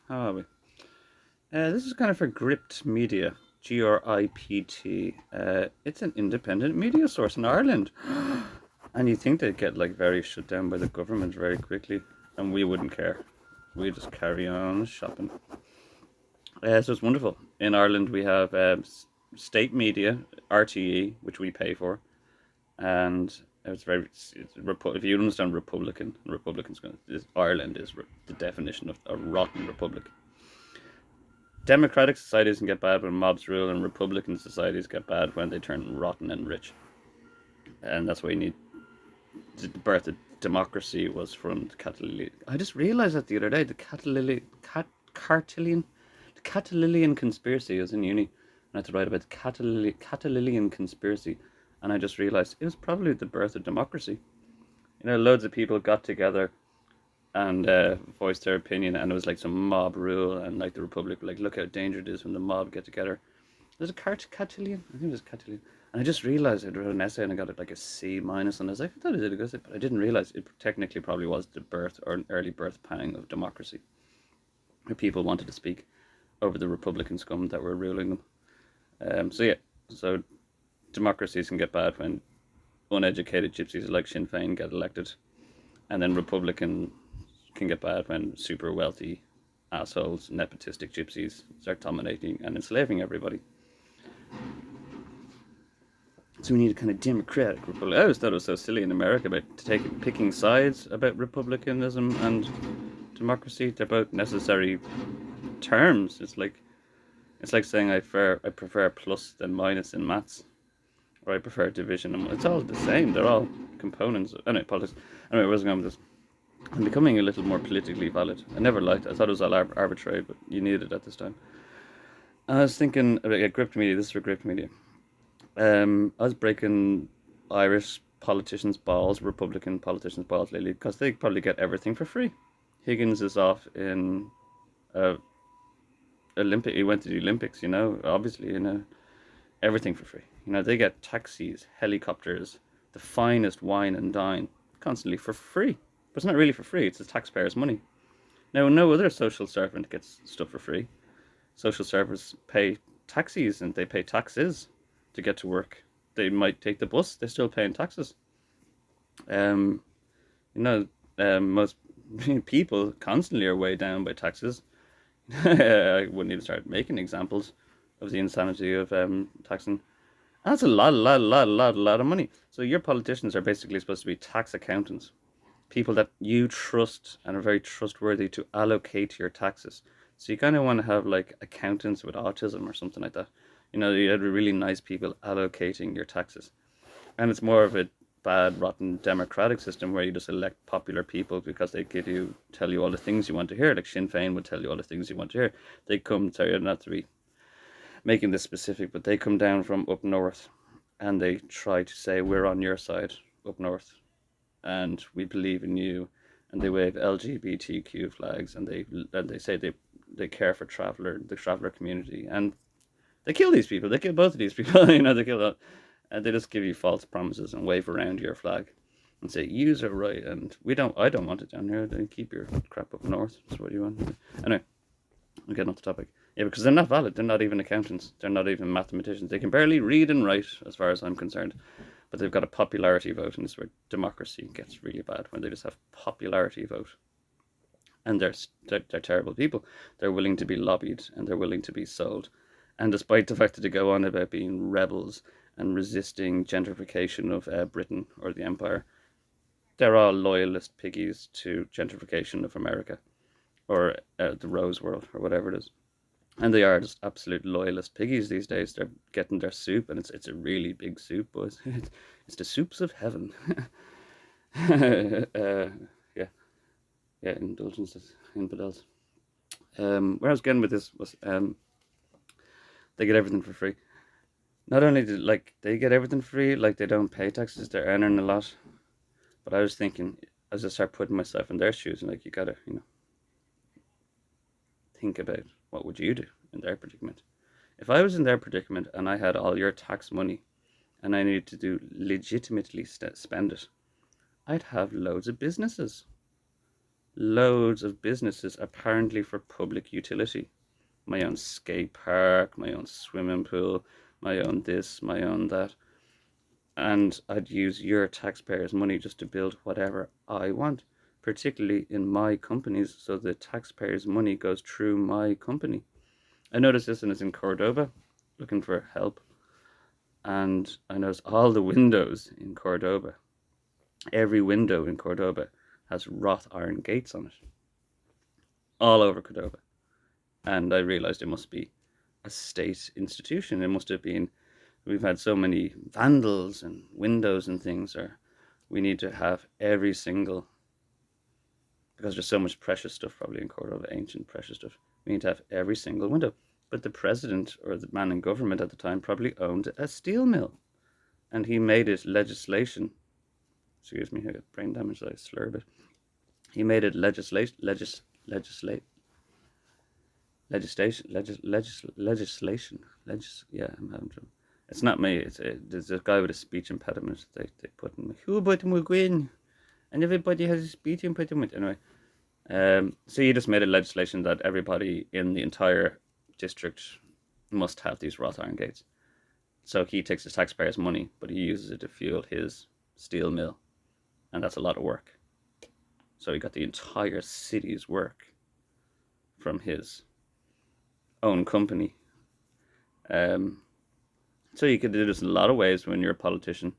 How are we? This is kind of for Gript Media, Gript. It's an independent media source in Ireland, and you think they'd get like very shut down by the government very quickly, and we wouldn't care. We just carry on shopping. So it's wonderful. In Ireland, we have state media, RTE, which we pay for, and if you understand Republicans, Ireland is the definition of a rotten republic. Democratic societies can get bad when mobs rule, and Republican societies get bad when they turn rotten and rich. And that's why you need the birth of democracy was from the Catalan. I just realized that the other day. The Catalan conspiracy. I was in uni and I had to write about the Catalan conspiracy, and I just realized it was probably the birth of democracy. Loads of people got together and voiced their opinion, and it was like some mob rule, and like the Republic, like, look how dangerous it is when the mob get together. There's a Catalan, I think it was Catalan, and I just realized I wrote an essay and I got it like a C minus, and I was like, I thought I did a good, but I didn't realize it technically probably was the birth or an early birth pang of democracy, where people wanted to speak over the Republican scum that were ruling them. So yeah, so democracies can get bad when uneducated gypsies like Sinn Féin get elected, and then Republican can get bad when super wealthy assholes, nepotistic gypsies start dominating and enslaving everybody. So we need a kind of democratic republic. I always thought it was so silly in America about picking sides about republicanism and democracy. They're both necessary terms. It's like saying I prefer plus than minus in maths, or I prefer division. And it's all the same. They're all components. Anyway, politics. Anyway, where's I going with this? I'm becoming a little more politically valid. I never liked it. I thought it was all arbitrary, but you need it at this time. And I was thinking about Gript Media. This is for Gript Media. I was breaking Irish politicians' balls, Republican politicians' balls lately, because they probably get everything for free. Higgins is off in uh, Olympic. He went to the Olympics, obviously, everything for free. They get taxis, helicopters, the finest wine and dine, constantly for free. But it's not really for free. It's the taxpayers' money. Now, no other social servant gets stuff for free. Social servants pay taxis and they pay taxes to get to work. They might take the bus. They're still paying taxes. Um, you know, most people constantly are weighed down by taxes. I wouldn't even start making examples of the insanity of taxing. And that's a lot of money. So your politicians are basically supposed to be tax accountants, people that you trust and are very trustworthy to allocate your taxes. So you kind of want to have like accountants with autism or something like that. You have really nice people allocating your taxes. And it's more of a bad, rotten democratic system where you just elect popular people because they tell you all the things you want to hear. Like Sinn Féin would tell you all the things you want to hear. They come, sorry, not to be making this specific, but they come down from up north and they try to say, we're on your side up north and we believe in you, and they wave LGBTQ flags, and they say they care for the traveler community, and they kill these people. They kill both of these people. They kill, and they just give you false promises and wave around your flag, and say yous are right, and we don't. I don't want it down here. Then keep your crap up north. That's what you want. Anyway, I'm getting off the topic. Yeah, because they're not valid. They're not even accountants. They're not even mathematicians. They can barely read and write, as far as I'm concerned. But they've got a popularity vote, and this is where democracy gets really bad, when they just have popularity vote. And they're terrible people. They're willing to be lobbied, and they're willing to be sold. And despite the fact that they go on about being rebels and resisting gentrification of Britain or the Empire, they're all loyalist piggies to gentrification of America, or the Rose World, or whatever it is. And they are just absolute loyalist piggies these days. They're getting their soup, and it's a really big soup, boys. It's the soups of heaven. Yeah, yeah, indulgences, infidels. Where I was getting with this was they get everything for free. Not only they get everything free, like they don't pay taxes, they're earning a lot. But I was thinking, as I start putting myself in their shoes, and like you gotta, think about what would you do in their predicament. If I was in their predicament and I had all your tax money and I needed to legitimately spend it, I'd have loads of businesses. loads of businesses apparently for public utility. My own skate park, my own swimming pool, my own this, my own that. And I'd use your taxpayers' money just to build whatever I want, particularly in my companies, so the taxpayers' money goes through my company. I noticed this and it's in Cordoba, looking for help. And I noticed all the windows in Cordoba, every window in Cordoba has wrought iron gates on it, all over Cordoba. And I realized it must be a state institution. It must have been, we've had so many vandals and windows and things, or we need to have every single, because there's so much precious stuff probably in Cordoba, ancient precious stuff. We need to have every single window. But the president or the man in government at the time probably owned a steel mill, and he made it legislation. Excuse me, I got brain damage, so I slur a bit. He made it legislation. Yeah, I'm having trouble. It's not me. There's a guy with a speech impediment. They put in, who put him win, and everybody has a speech impediment. Anyway, so he just made a legislation that everybody in the entire district must have these wrought iron gates. So he takes his taxpayers' money, but he uses it to fuel his steel mill, and that's a lot of work. So he got the entire city's work from his own company. So you could do this in a lot of ways when you're a politician.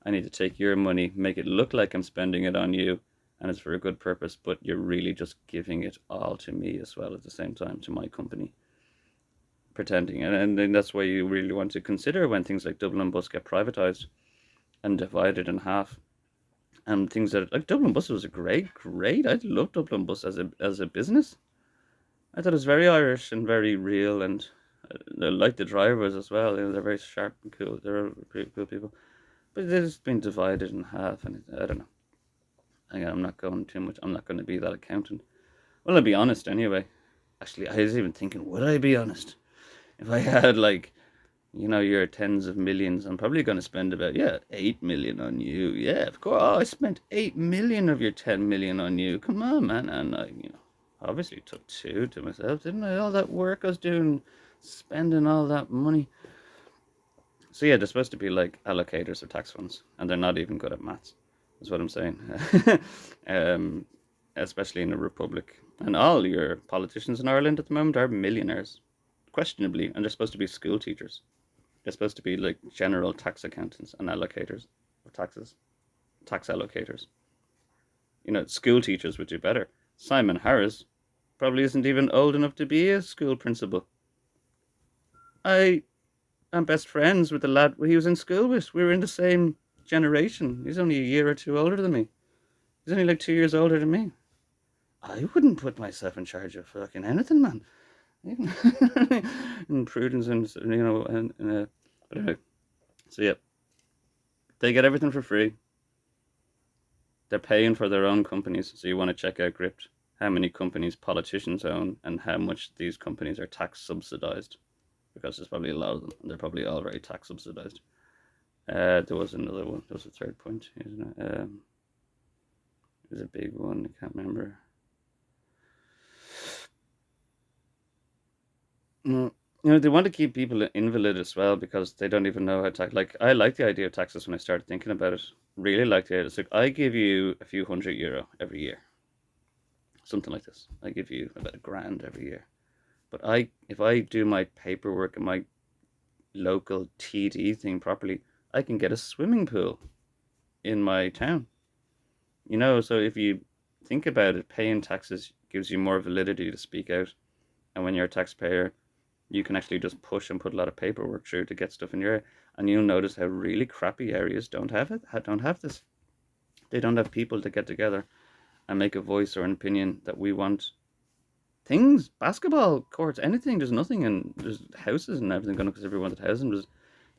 I need to take your money, make it look like I'm spending it on you, and it's for a good purpose, but you're really just giving it all to me as well at the same time, to my company, pretending. And then that's why you really want to consider when things like Dublin Bus get privatised and divided in half. And things that, like Dublin Bus was a great. I love Dublin Bus as a business. I thought it was very Irish and very real, and I like the drivers as well. You know, they're very sharp and cool. They're pretty cool people. But it's been divided in half, and I don't know. I'm not going too much. I'm not going to be that accountant. Well, I'll be honest anyway. Actually, I was even thinking, would I be honest? If I had like, your tens of millions, I'm probably going to spend about 8 million on you. Yeah, of course. Oh, I spent 8 million of your 10 million on you. Come on, man. And I, obviously took 2 to myself, didn't I? All that work I was doing, spending all that money. So yeah, they're supposed to be like allocators of tax funds, and they're not even good at maths. Is what I'm saying. Especially in a republic, and all your politicians in Ireland at the moment are millionaires, questionably, and they're supposed to be school teachers. They're supposed to be like general tax accountants and allocators of taxes, tax allocators. School teachers would do better. Simon Harris probably isn't even old enough to be a school principal. I am best friends with the lad he was in school with. We were in the same generation. He's only a year or two older than me. He's only like 2 years older than me. I wouldn't put myself in charge of fucking anything, man. And prudence and but anyway. So yeah, they get everything for free. They're paying for their own companies. So you want to check out Gript, how many companies politicians own and how much these companies are tax subsidized, because there's probably a lot of them. They're probably all very tax subsidized. There was another one. There was a third point, isn't it? There's a big one. I can't remember. They want to keep people invalid as well because they don't even know how to tax. Like, I like the idea of taxes when I started thinking about it. Really like the idea. It's like, I give you a few €100 every year. Something like this. I give you about £1,000 every year. But if I do my paperwork and my local TD thing properly, I can get a swimming pool in my town. So if you think about it, paying taxes gives you more validity to speak out. And when you're a taxpayer, you can actually just push and put a lot of paperwork through to get stuff in your area. And you'll notice how really crappy areas don't have this. They don't have people to get together and make a voice or an opinion that we want. Things, basketball courts, anything, there's nothing, and there's houses and everything going because everyone wanted housing. And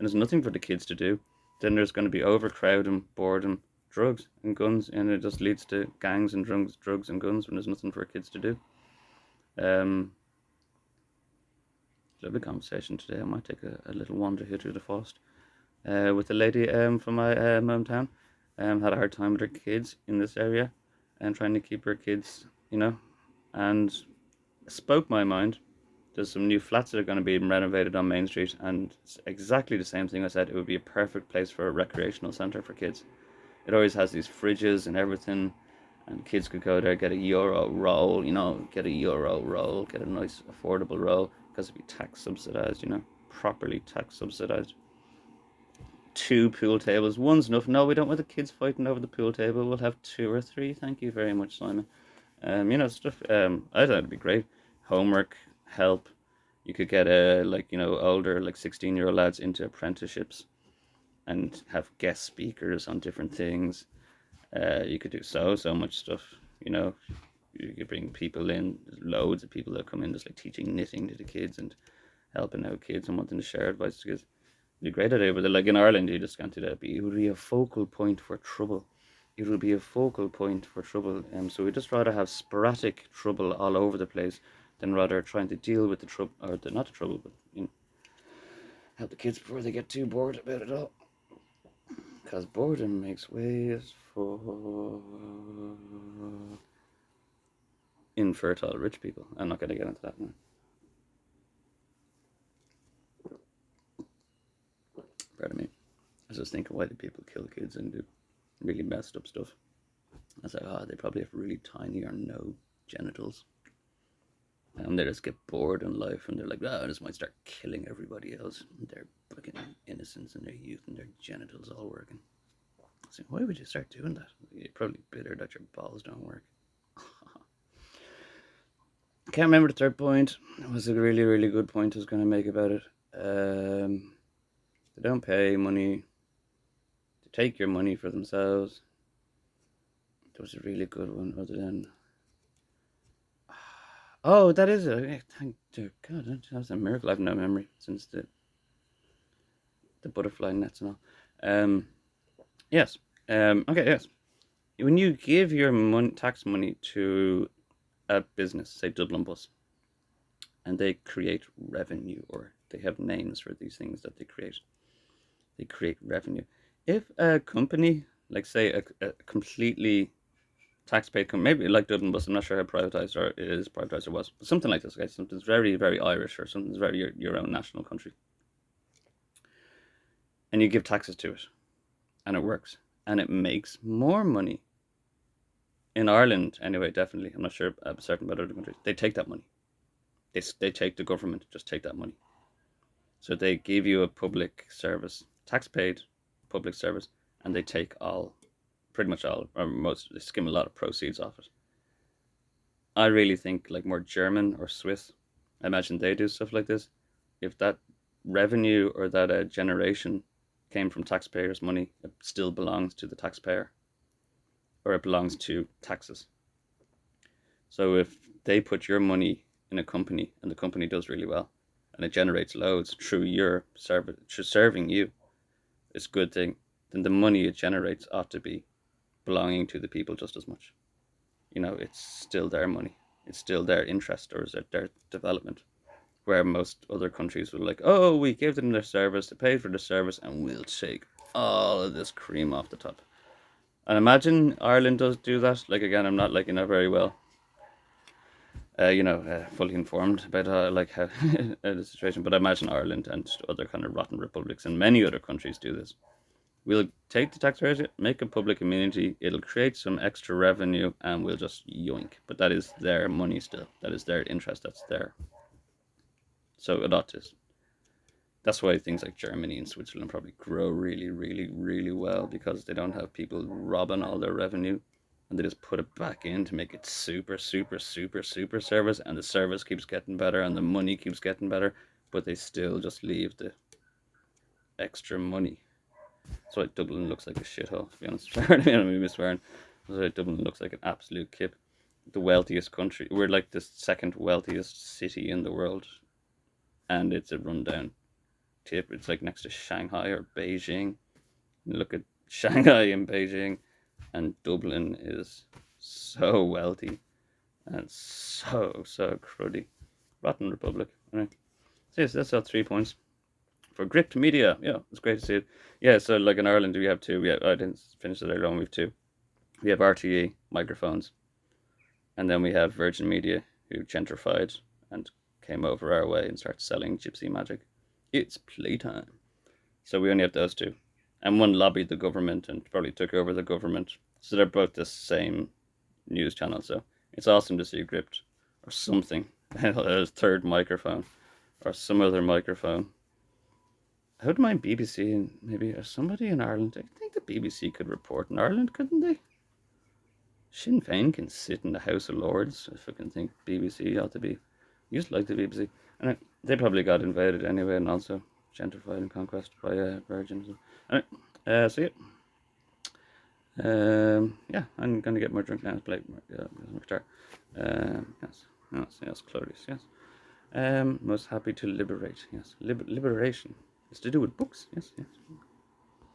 there's nothing for the kids to do. Then there's going to be overcrowding, boredom, drugs and guns, and it just leads to gangs and drugs and guns when there's nothing for kids to do. Lovely conversation today. I might take a little wander here through the forest with a lady from my hometown. Had a hard time with her kids in this area and trying to keep her kids you know, and spoke my mind. There's some new flats that are going to be renovated on Main Street, and it's exactly the same thing I said. It would be a perfect place for a recreational centre for kids. It always has these fridges and everything, and kids could go there, get a euro roll, get a euro roll, get a nice affordable roll, because it'd be tax subsidised, properly tax subsidised. 2 pool tables, one's enough. No, we don't want the kids fighting over the pool table. We'll have 2 or 3. Thank you very much, Simon. Stuff. I thought it'd be great. Homework, help. You could get older, like 16-year-old lads into apprenticeships and have guest speakers on different things. You could do so much stuff. You could bring people in. There's loads of people that come in, just like teaching knitting to the kids and helping out kids and wanting to share advice to kids. It'd be a great idea, but like in Ireland, you just can't do that. But it would be a focal point for trouble. It would be a focal point for trouble. So we'd just rather have sporadic trouble all over the place than rather trying to deal with the trouble, or not the trouble, but help the kids before they get too bored about it all. Because boredom makes ways for infertile rich people. I'm not going to get into that now. Pardon me. I was just thinking, why do people kill kids and do really messed up stuff? I was like, they probably have really tiny or no genitals. And they just get bored in life and they're like, I just might start killing everybody else. Their fucking innocence and their youth and their genitals all working. So why would you start doing that? You're probably bitter that your balls don't work. Can't remember the third point. It was a really, really good point I was going to make about it. They don't pay money to take your money for themselves. There was a really good one other than... Oh, that is it. Thank God, that's a miracle. I have no memory since the butterfly nets and all. Yes. Okay, yes. When you give your tax money to a business, say Dublin Bus, and they create revenue, or they have names for these things that they create revenue. If a company, like say a completely tax-paid company, maybe like Dublin Bus, I'm not sure how privatized or it is privatized or was, but something like this, guys, something's very, very Irish or something's very your own national country, and you give taxes to it, and it works, and it makes more money. In Ireland, anyway, definitely. I'm not sure, I'm certain about other countries. They take that money. They take the government, just take that money. So they give you a public service, tax-paid public service, and they take pretty much all, or most, they skim a lot of proceeds off it. I really think like more German or Swiss, I imagine they do stuff like this. If that revenue or that generation came from taxpayers' money, it still belongs to the taxpayer, or it belongs to taxes. So if they put your money in a company and the company does really well and it generates loads through your service, through serving you, it's a good thing, then the money it generates ought to be belonging to the people just as much. It's still their money. It's still their interest, or is it their development? Where most other countries were like, oh, we gave them their service, they paid for the service, and we'll take all of this cream off the top. And imagine Ireland does do that. Like, again, I'm not very well fully informed about how the situation, but I imagine Ireland and other kind of rotten republics and many other countries do this. We'll take the taxpayers, make a public amenity, it'll create some extra revenue, and we'll just yoink. But that is their money still. That is their interest. That's there. So it ought to. That's why things like Germany and Switzerland probably grow really, really, really well, because they don't have people robbing all their revenue, and they just put it back in to make it super, super, super, super service, and the service keeps getting better, and the money keeps getting better, but they still just leave the extra money. That's why Dublin looks like a shithole, to be honest. I mean, swearing. That's why Dublin looks like an absolute kip. The wealthiest country. We're like the second wealthiest city in the world, and it's a rundown tip. It's like next to Shanghai or Beijing. Look at Shanghai and Beijing, and Dublin is so wealthy and so cruddy. Rotten Republic. Right. So yes, that's our 3 points. For Gript Media, yeah, it's great to see it. Yeah, so like in Ireland, we have two. I didn't finish it earlier on. We have two. We have RTE microphones, And then we have Virgin Media, who gentrified and came over our way and started selling gypsy magic. It's playtime. So we only have those two. And one lobbied the government and probably took over the government. So they're both the same news channel. So it's awesome to see Gript or something. A third microphone or some other microphone. I wouldn't mind BBC and maybe somebody in Ireland. I think the BBC could report in Ireland, couldn't they? Sinn Féin can sit in the House of Lords. If I can think BBC ought to be. Used to like the BBC. And they probably got invaded anyway and also gentrified and conquest by Virgins. Anyway, so yeah. Yeah, I'm going to get more drunk now. Play more guitar. Yes, Claudius, yes. Most happy to liberate, yes. Liberation. It's to do with books, yes.